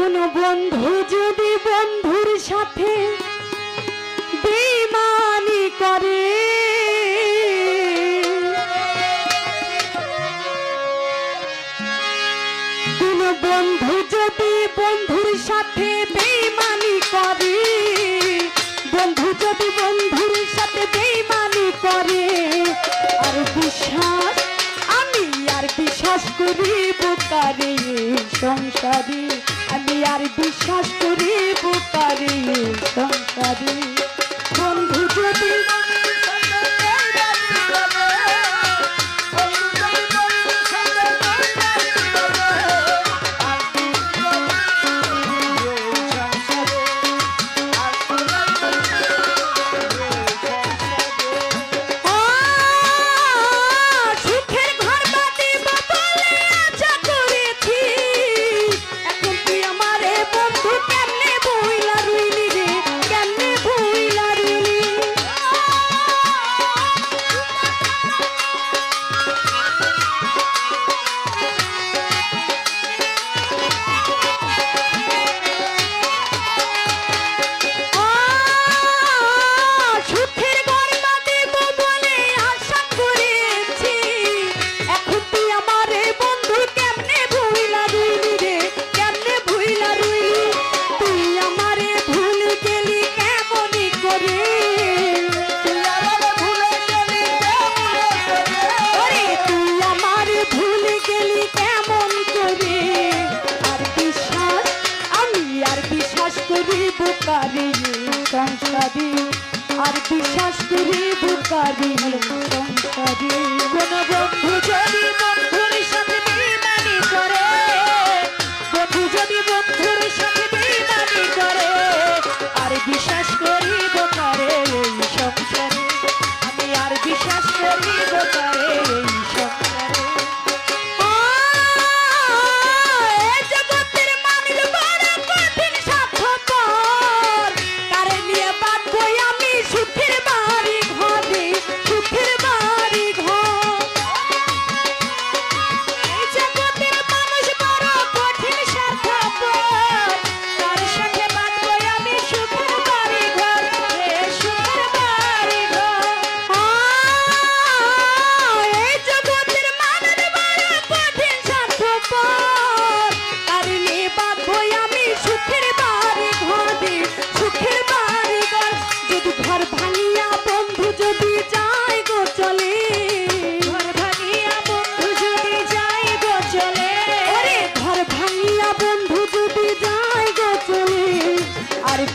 কোনো বন্ধু যদি বন্ধুর সাথে বেঈমানি করে, কোনো বন্ধু যদি বন্ধুর সাথে বেঈমানি করে, বন্ধু যদি বন্ধুর সাথে বেঈমানি করে, আর বিশ্বাস আমি আর বিশ্বাস করিব কারে সংসারে, আমি আর বিশ্বাস করিব কারে সংসারে। বন্ধু যদি সংসারে, আর বিশ্বাস করিব কারে সংসারে। কোন বন্ধু যদি বন্ধুর সাথে বেঈমানি করে, বন্ধু যদি বন্ধুর সাথে বেঈমানি করে, আর বিশ্বাস করিব কারে সংসারে, আমি আর বিশ্বাস করিব কারে সংসারে।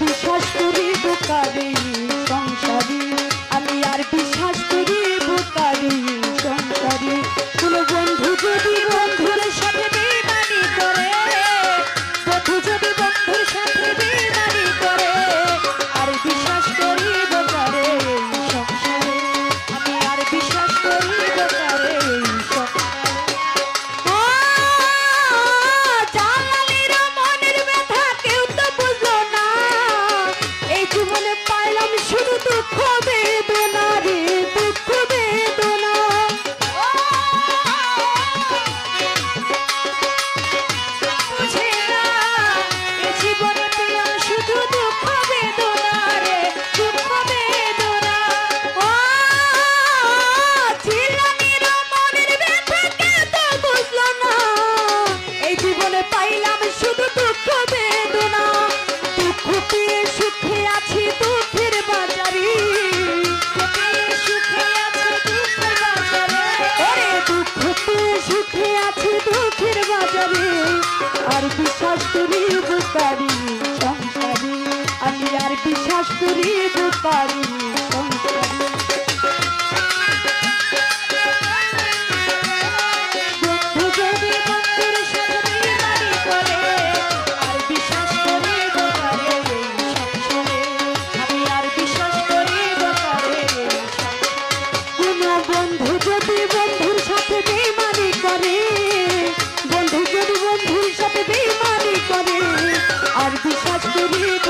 বিশ্বাস করিব কারে সংসারে, আমি আর বিশ্বাস করিব কারে সংসারে। কোন বন্ধু যদি বন্ধুর সাথে বেঈমানি করে, বন্ধু যদি বন্ধুর সাথে বেঈমানি করে, আর বিশ্বাস করিব কারে সংসারে, আমি আর বিশ্বাস করিব কারে সংসারে। জীবনে পাইলাম শুধু দুঃখ বেদনা রে দুঃখ বেদনা, বুঝে না এ জীবনে পেলাম শুধু দুঃখ বেদনা রে দুঃখ বেদনা। চিলানির মনের ব্যথা কেউ তো বুঝলো না, এই জীবনে পাইলাম শুধু দুঃখ বেদনা। দুঃখ পেয়ে সুখে আছি দুঃখের বাজারে, সুখে আছি দুঃখের বাজারে, ওরে দুঃখ পেয়ে সুখে আছি দুঃখের বাজারে, আর বিশ্বাস করিব কারে সংসারে, আমি আর বিশ্বাস করিব কারে সংসারে। বন্ধু যদি বন্ধুর সাথে বেঈমানি করে, আর বিশ্বাস করিব কারে সংসারে, আমি আর বিশ্বাস করিব কারে সংসারে। কোন বন্ধু যদি বন্ধুর সাথে বেঈমানি করে, বন্ধু যদি বন্ধুর সাথে বেঈমানি করে, আর বিশ্বাস করিব